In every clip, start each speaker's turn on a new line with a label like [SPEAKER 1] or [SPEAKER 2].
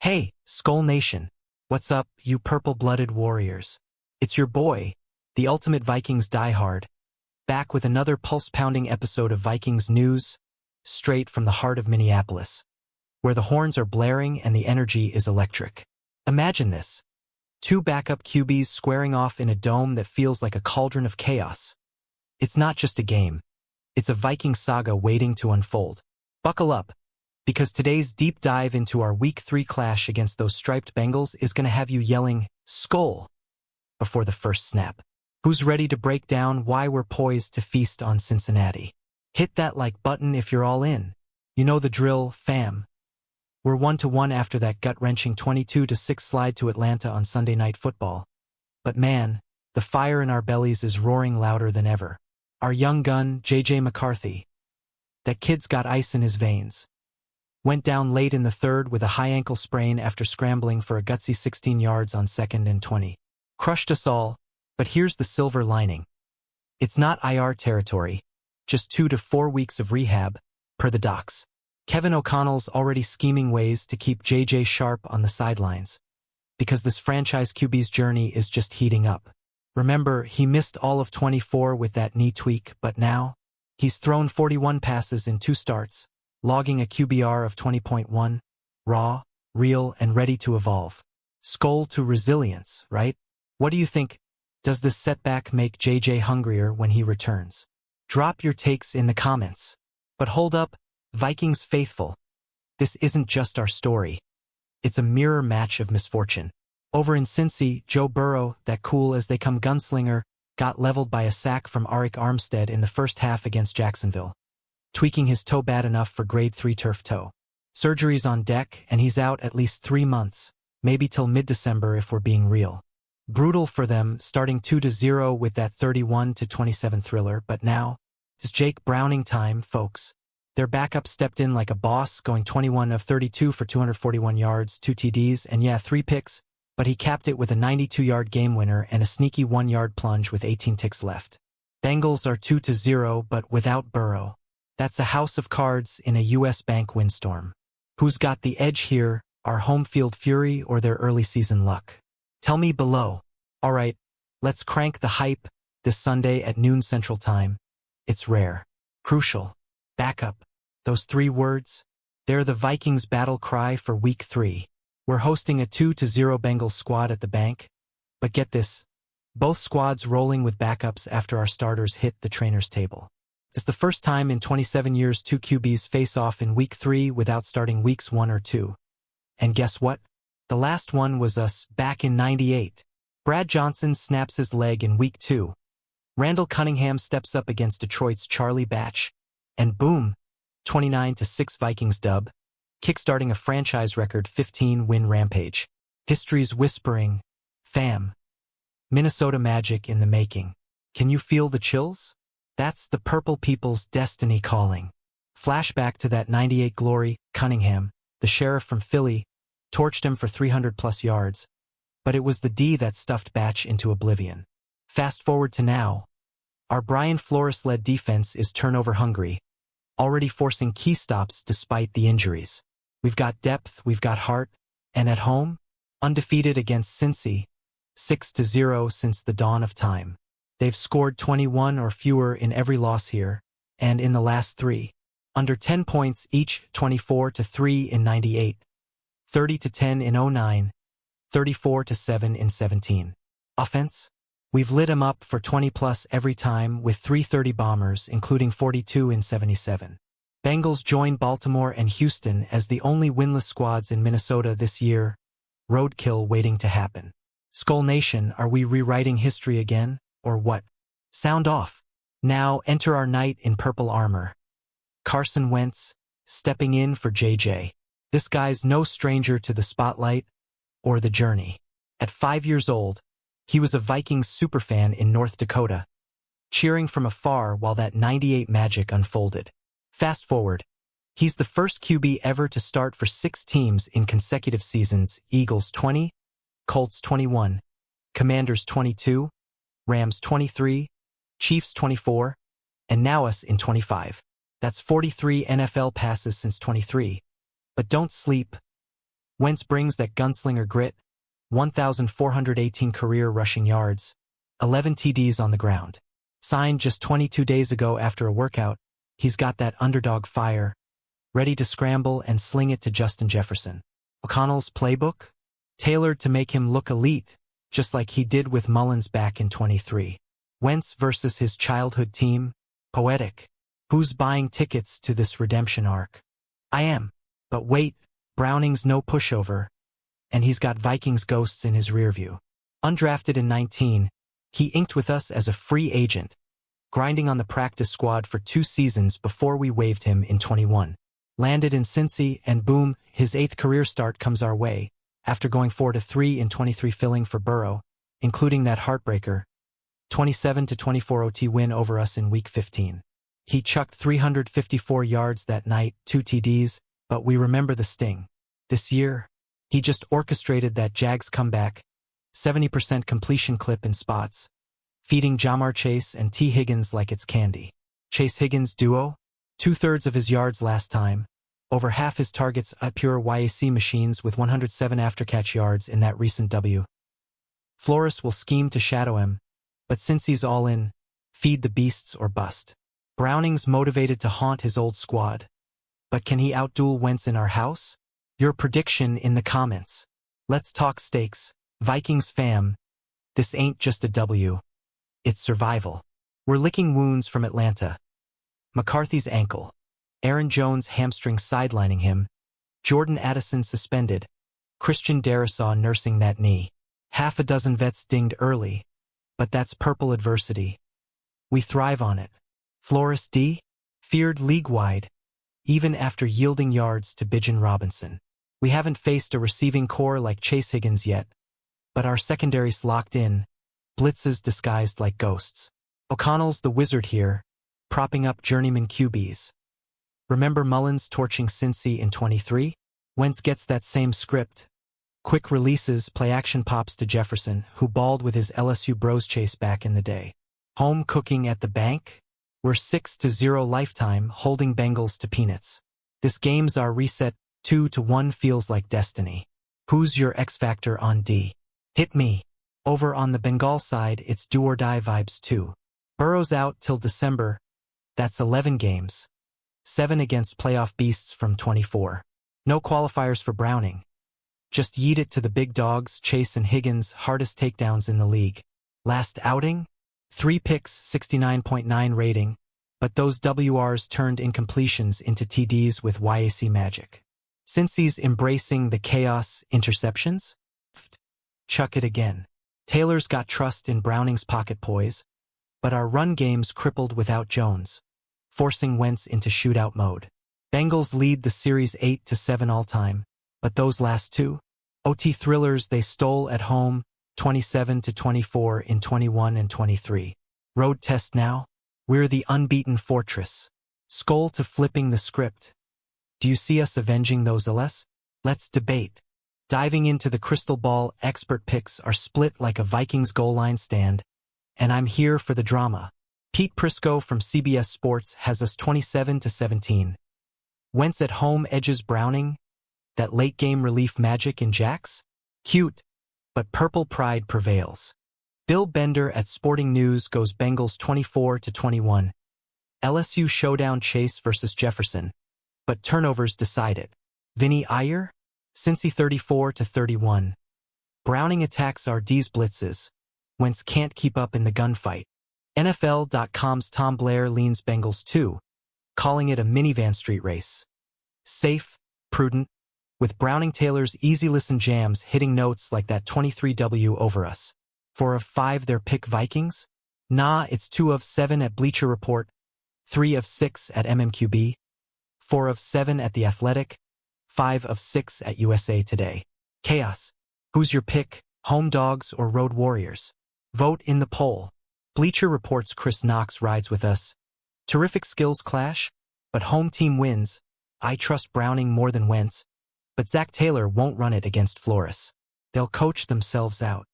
[SPEAKER 1] Hey, Skull Nation. What's up, you purple-blooded warriors? It's your boy, the ultimate Vikings diehard, back with another pulse-pounding episode of Vikings news, straight from the heart of Minneapolis, where the horns are blaring and the energy is electric. Imagine this. Two backup QBs squaring off in a dome that feels like a cauldron of chaos. It's not just a game. It's a Viking saga waiting to unfold. Buckle up, because today's deep dive into our Week 3 clash against those striped Bengals is going to have you yelling, "Skull!" before the first snap. Who's ready to break down why we're poised to feast on Cincinnati? Hit that like button if you're all in. You know the drill, fam. We're 1-1 after that gut-wrenching 22-6 slide to Atlanta on Sunday Night Football. But man, the fire in our bellies is roaring louder than ever. Our young gun, J.J. McCarthy. That kid's got ice in his veins. Went down late in the third with a high ankle sprain after scrambling for a gutsy 16 yards on 2nd and 20. Crushed us all, but here's the silver lining. It's not IR territory, just 2 to 4 weeks of rehab, per the docs. Kevin O'Connell's already scheming ways to keep JJ sharp on the sidelines, because this franchise QB's journey is just heating up. Remember, he missed all of 24 with that knee tweak, but now, he's thrown 41 passes in 2 starts, logging a QBR of 20.1, raw, real, and ready to evolve. Skull to resilience, right? What do you think? Does this setback make JJ hungrier when he returns? Drop your takes in the comments. But hold up, Vikings faithful. This isn't just our story. It's a mirror match of misfortune. Over in Cincy, Joe Burrow, that cool-as-they-come gunslinger, got leveled by a sack from Arik Armstead in the first half against Jacksonville, tweaking his toe bad enough for grade 3 turf toe. Surgery's on deck, and he's out at least 3 months, maybe till mid-December if we're being real. Brutal for them, starting 2-0 with that 31-27 thriller, but now, it's Jake Browning time, folks. Their backup stepped in like a boss, going 21 of 32 for 241 yards, 2 TDs, and 3 picks, but he capped it with a 92-yard game winner and a sneaky 1-yard plunge with 18 ticks left. Bengals are 2-0, but without Burrow. That's a house of cards in a U.S. Bank windstorm. Who's got the edge here, our home field fury or their early season luck? Tell me below. All right, let's crank the hype this Sunday at noon Central Time. It's rare. Crucial. Backup. Those 3 words, they're the Vikings' battle cry for Week 3. We're hosting a 2-0 Bengals squad at the bank. But get this, both squads rolling with backups after our starters hit the trainer's table. It's the first time in 27 years 2 QBs face off in Week 3 without starting Weeks 1 or 2. And guess what? The last one was us back in '98. Brad Johnson snaps his leg in Week 2. Randall Cunningham steps up against Detroit's Charlie Batch. And boom, 29-6 Vikings dub, kickstarting a franchise record 15-win rampage. History's whispering, fam. Minnesota magic in the making. Can you feel the chills? That's the purple people's destiny calling. Flashback to that '98 glory, Cunningham, the sheriff from Philly, torched him for 300-plus yards, but it was the D that stuffed Batch into oblivion. Fast forward to now. Our Brian Flores-led defense is turnover-hungry, already forcing key stops despite the injuries. We've got depth, we've got heart, and at home, undefeated against Cincy, 6-0 since the dawn of time. They've scored 21 or fewer in every loss here, and in the last 3, under 10 points each, 24-3 in '98, 30-10 in '09, 34-7 in '17. Offense? We've lit 'em up for 20-plus every time with 330 bombers, including 42 in '77. Bengals join Baltimore and Houston as the only winless squads in Minnesota this year. Roadkill waiting to happen. Skull Nation, are we rewriting history again? Or what? Sound off. Now enter our knight in purple armor. Carson Wentz, stepping in for JJ. This guy's no stranger to the spotlight or the journey. At 5 years old, he was a Vikings superfan in North Dakota, cheering from afar while that '98 magic unfolded. Fast forward, he's the first QB ever to start for 6 teams in consecutive seasons: Eagles 20, Colts 21, Commanders 22, Rams 23, Chiefs 24, and now us in 25. That's 43 NFL passes since '23. But don't sleep. Wentz brings that gunslinger grit, 1,418 career rushing yards, 11 TDs on the ground. Signed just 22 days ago after a workout, he's got that underdog fire, ready to scramble and sling it to Justin Jefferson. O'Connell's playbook? Tailored to make him look elite, just like he did with Mullins back in 23. Wentz versus his childhood team? Poetic. Who's buying tickets to this redemption arc? I am. But wait, Browning's no pushover, and he's got Vikings ghosts in his rearview. Undrafted in 19, he inked with us as a free agent, grinding on the practice squad for 2 seasons before we waived him in 21. Landed in Cincy, and boom, his 8th career start comes our way, after going 4-3 in 23 filling for Burrow, including that heartbreaker, 27-24 OT win over us in Week 15. He chucked 354 yards that night, 2 TDs, but we remember the sting. This year, he just orchestrated that Jags comeback, 70% completion clip in spots, feeding Jamar Chase and T. Higgins like it's candy. Chase-Higgins duo? 2/3 of his yards last time, over half his targets at pure YAC machines with 107 after-catch yards in that recent W. Flores will scheme to shadow him, but since he's all in, feed the beasts or bust. Browning's motivated to haunt his old squad. But can he outduel Wentz in our house? Your prediction in the comments. Let's talk stakes. Vikings fam, this ain't just a W. It's survival. We're licking wounds from Atlanta. McCarthy's ankle. Aaron Jones hamstring sidelining him. Jordan Addison suspended. Christian Darrisaw nursing that knee. Half a dozen vets dinged early. But that's purple adversity. We thrive on it. Flores D? Feared league-wide, even after yielding yards to Bijan Robinson. We haven't faced a receiving core like Chase Higgins yet, but our secondary's locked in, blitzes disguised like ghosts. O'Connell's the wizard here, propping up journeyman QBs. Remember Mullins torching Cincy in 23? Wentz gets that same script. Quick releases, play-action pops to Jefferson, who balled with his LSU bros chase back in the day. Home cooking at the bank? We're 6-0 lifetime, holding Bengals to peanuts. This game's our reset, 2-1 feels like destiny. Who's your X-Factor on D? Hit me. Over on the Bengal side, it's do-or-die vibes too. Burrow's out till December. That's 11 games. 7 against playoff beasts from 24. No qualifiers for Browning. Just yeet it to the big dogs, Chase and Higgins, hardest takedowns in the league. Last outing? 3 picks, 69.9 rating, but those WRs turned incompletions into TDs with YAC magic. Since he's embracing the chaos, interceptions? Chuck it again. Taylor's got trust in Browning's pocket poise, but our run game's crippled without Jones, forcing Wentz into shootout mode. Bengals lead the series 8-7 all-time, but those last 2? OT thrillers they stole at home, 27-24 in 21 and 23. Road test now? We're the unbeaten fortress. Skull to flipping the script. Do you see us avenging those LS? Let's debate. Diving into the crystal ball, expert picks are split like a Vikings goal line stand, and I'm here for the drama. Pete Prisco from CBS Sports has us 27-17. Wentz at home edges Browning? That late-game relief magic in Jax? Cute, but purple pride prevails. Bill Bender at Sporting News goes Bengals 24-21. LSU showdown Chase versus Jefferson, but turnovers decide it. Vinny Iyer? Cincy 34-31. Browning attacks our D's blitzes. Wentz can't keep up in the gunfight. NFL.com's Tom Blair leans Bengals 2, calling it a minivan street race. Safe, prudent, with Browning Taylor's easy-listen jams hitting notes like that 23W over us. 4 of 5 their pick Vikings? Nah, it's 2 of 7 at Bleacher Report, 3 of 6 at MMQB, 4 of 7 at The Athletic, 5 of 6 at USA Today. Chaos. Who's your pick, home dogs or road warriors? Vote in the poll. Bleacher Report's Chris Knox rides with us. Terrific skills clash, but home team wins. I trust Browning more than Wentz, but Zach Taylor won't run it against Flores. They'll coach themselves out.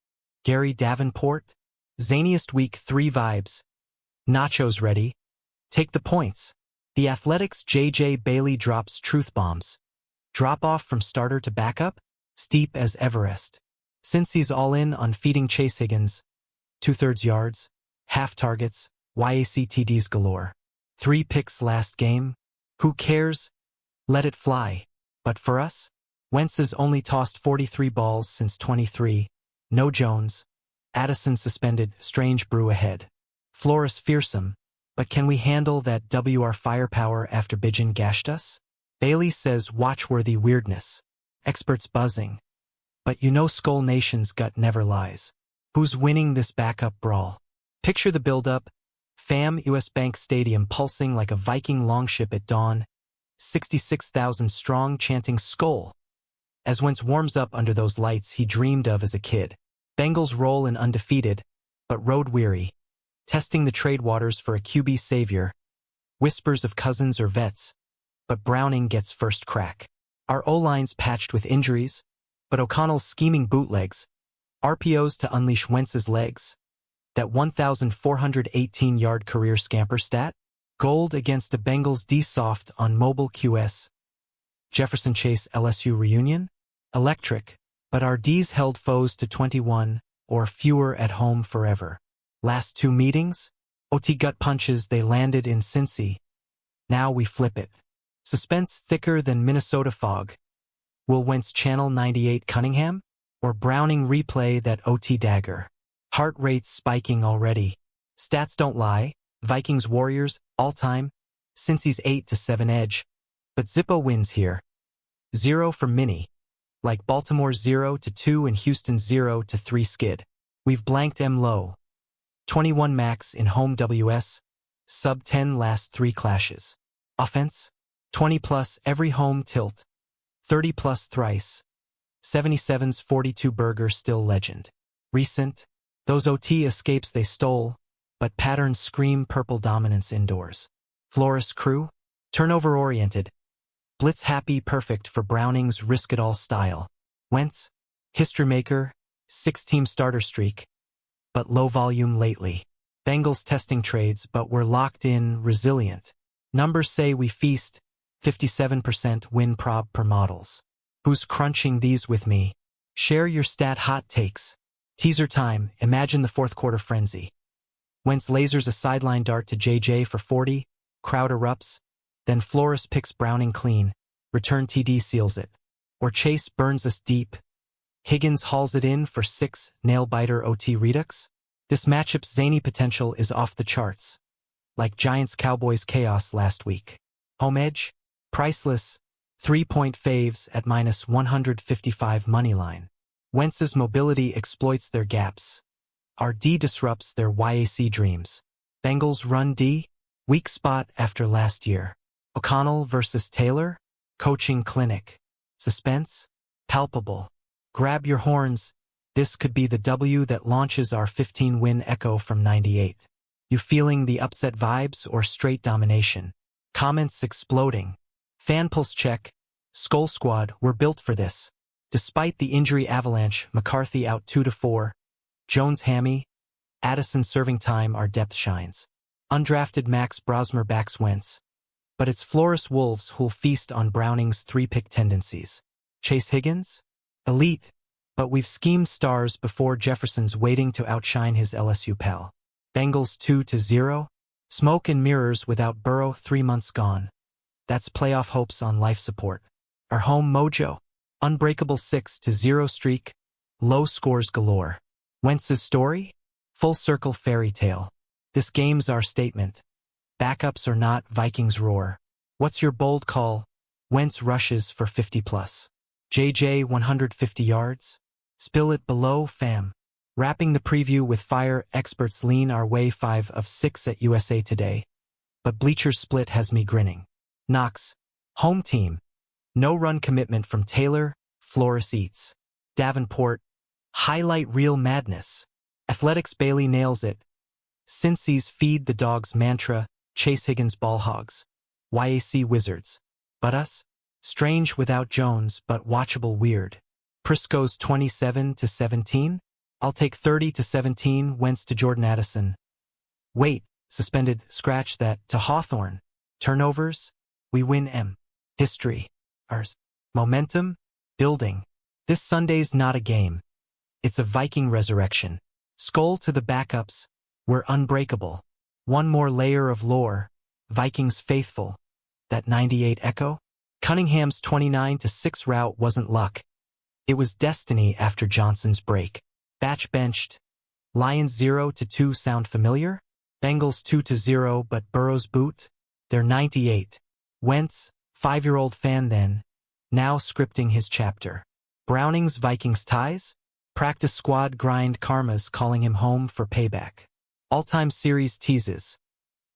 [SPEAKER 1] Gary Davenport? Zaniest week 3 vibes. Nachos ready. Take the points. The Athletics' J.J. Bailey drops truth bombs. Drop off from starter to backup? steep as Everest. Cincy's all in on feeding Chase Higgins, 2/3 yards, half targets, YACTDs galore. 3 picks last game. Who cares? Let it fly. But for us, Wentz has only tossed 43 balls since 23. No Jones. Addison suspended, strange brew ahead. Flores fearsome, but can we handle that WR firepower after Bijan gashed us? Bailey says watchworthy weirdness. Experts buzzing. But you know Skull Nation's gut never lies. Who's winning this backup brawl? Picture the build-up. FAM US Bank Stadium pulsing like a Viking longship at dawn. 66,000 strong chanting Skull. As Wentz warms up under those lights he dreamed of as a kid. Bengals roll in undefeated, but road-weary. Testing the trade waters for a QB savior. Whispers of cousins or vets. But Browning gets first crack. Our O-line's patched with injuries, but O'Connell's scheming bootlegs. RPOs to unleash Wentz's legs. That 1,418-yard career scamper stat? Gold against a Bengals D-soft on mobile QS. Jefferson Chase LSU reunion? Electric, but our Ds held foes to 21 or fewer at home forever. Last 2 meetings? OT gut punches they landed in Cincy. Now we flip it. Suspense thicker than Minnesota fog. Will Wentz channel 98 Cunningham? Or Browning replay that OT dagger? Heart rate's spiking already. Stats don't lie. Vikings Warriors, all-time. Cincy's 8-7 edge. But Zippo wins here. 0 for Mini. Like Baltimore's 0-2 and Houston's 0-3 skid. We've blanked M low. 21 max in home WS. Sub 10 last 3 clashes. Offense? 20+ every home tilt. 30+ thrice. 77's 42 burger still legend. Recent? Those OT escapes they stole, but patterns scream purple dominance indoors. Flores crew? Turnover-oriented. Blitz-happy perfect for Browning's risk-it-all style. Wentz? History maker, 6-team starter streak. But low volume lately. Bengals testing trades, but we're locked in, resilient. Numbers say we feast, 57% win prob per models. Who's crunching these with me? Share your stat hot takes. Teaser time, imagine the fourth quarter frenzy. Wentz lasers a sideline dart to JJ for 40, crowd erupts, then Flores picks Browning clean, return TD seals it. Or Chase burns us deep. Higgins hauls it in for 6, nail-biter OT redux. This matchup's zany potential is off the charts. Like Giants-Cowboys chaos last week. Home edge? Priceless. 3-point faves at -155 moneyline. Wentz's mobility exploits their gaps. Our D disrupts their YAC dreams. Bengals run D? Weak spot after last year. O'Connell versus Taylor? Coaching clinic. Suspense? Palpable. Grab your horns. This could be the W that launches our 15-win echo from 98. You feeling the upset vibes or straight domination? Comments exploding. Fan pulse check. Skull Squad, we're built for this. Despite the injury avalanche, McCarthy out 2-4. Jones hammy. Addison serving time, our depth shines. Undrafted Max Brosmer backs Wentz. But it's Flores Wolves who'll feast on Browning's 3-pick tendencies. Chase Higgins? Elite. But we've schemed stars before Jefferson's waiting to outshine his LSU pal. Bengals 2-0. Smoke and mirrors without Burrow 3 months gone. That's playoff hopes on life support. Our home mojo. Unbreakable 6-0 streak. Low scores galore. Wentz's story? Full circle fairy tale. This game's our statement. Backups or not, Vikings roar. What's your bold call? Wentz rushes for 50+. JJ 150 yards? Spill it below, fam. Wrapping the preview with fire, experts lean our way 5 of 6 at USA Today. But Bleacher's split has me grinning. Knox. Home team. No run commitment from Taylor, Flores eats. Davenport. Highlight reel madness. Athletics Bailey nails it. Cincy's feed the dogs mantra, Chase Higgins ball hogs. YAC Wizards. But us? Strange without Jones, but watchable weird. Prisco's 27-17? I'll take 30-17 Wentz to Jordan Addison. Wait, suspended, scratch that, to Hawthorne. Turnovers? We win M. History. Ours. Momentum? Building. This Sunday's not a game. It's a Viking resurrection. Skål to the backups. We're unbreakable. One more layer of lore. Vikings faithful. That 98 echo? Cunningham's 29-6 rout wasn't luck. It was destiny after Johnson's break. Batch benched. Lions 0-2 sound familiar? Bengals 2-0 but Burrow's boot? They're 98. Wentz, 5-year-old fan then, now scripting his chapter. Browning's Vikings ties? Practice squad grind karma's calling him home for payback. All-time series teases.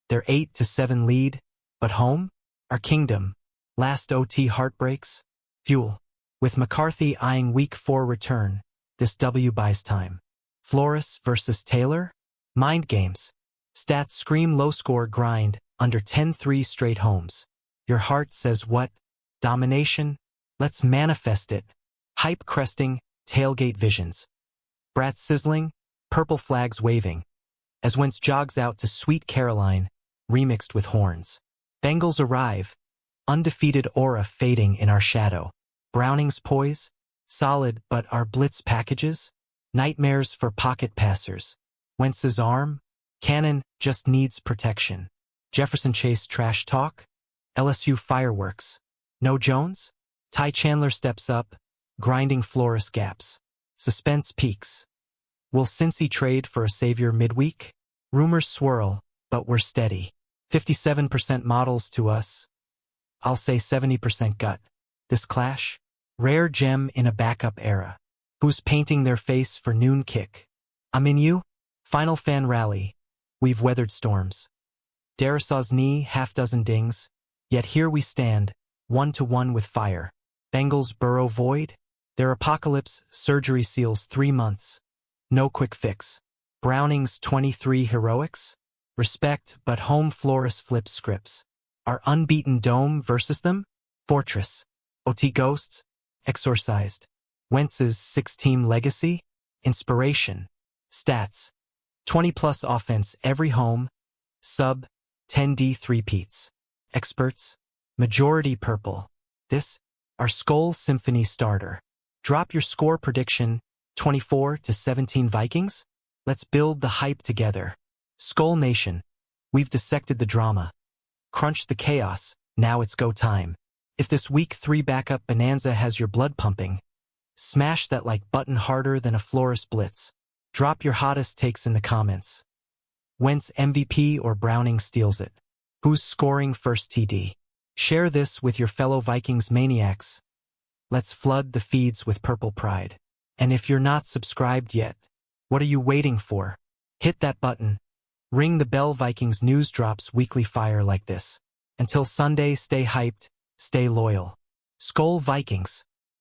[SPEAKER 1] Their 8-7 lead, but home? Our kingdom. Last OT heartbreaks? Fuel. With McCarthy eyeing Week 4 return, this W buys time. Flores versus Taylor? Mind games. Stats scream low-score grind, under 10-3 straight homes. Your heart says what? Domination? Let's manifest it. Hype cresting, tailgate visions. Brat sizzling, purple flags waving. As Wentz jogs out to Sweet Caroline, remixed with horns. Bengals arrive, undefeated aura fading in our shadow. Browning's poise, solid but our blitz packages? Nightmares for pocket passers. Wentz's arm? Cannon just needs protection. Jefferson Chase trash talk? LSU fireworks. No Jones? Ty Chandler steps up, grinding Flores gaps. Suspense peaks. Will Cincy trade for a savior midweek? Rumors swirl, but we're steady. 57% models to us. I'll say 70% gut. This clash? Rare gem in a backup era. Who's painting their face for noon kick? I'm in you? Final fan rally. We've weathered storms. Darisaw's knee, half-dozen dings. Yet here we stand, 1-1 with fire. Bengals Burrow void? Their apocalypse surgery seals 3 months. No quick fix. Browning's 23 heroics? Respect, but home Flores flips scripts. Our unbeaten dome versus them? Fortress. OT ghosts? Exorcised. Wentz's 6-team legacy? Inspiration. Stats. 20-plus offense every home. Sub. 10D three-peats. Experts. Majority purple. This? Our Skål Symphony starter. Drop your score prediction. 24-17 Vikings? Let's build the hype together. Skål Nation. We've dissected the drama. Crunched the chaos. Now it's go time. If this Week 3 backup bonanza has your blood pumping, smash that like button harder than a Flores blitz. Drop your hottest takes in the comments. Wentz MVP or Browning steals it? Who's scoring first TD? Share this with your fellow Vikings maniacs. Let's flood the feeds with purple pride. And if you're not subscribed yet, what are you waiting for? Hit that button. Ring the bell. Vikings news drops weekly fire like this. Until Sunday, stay hyped, stay loyal. Skål Vikings.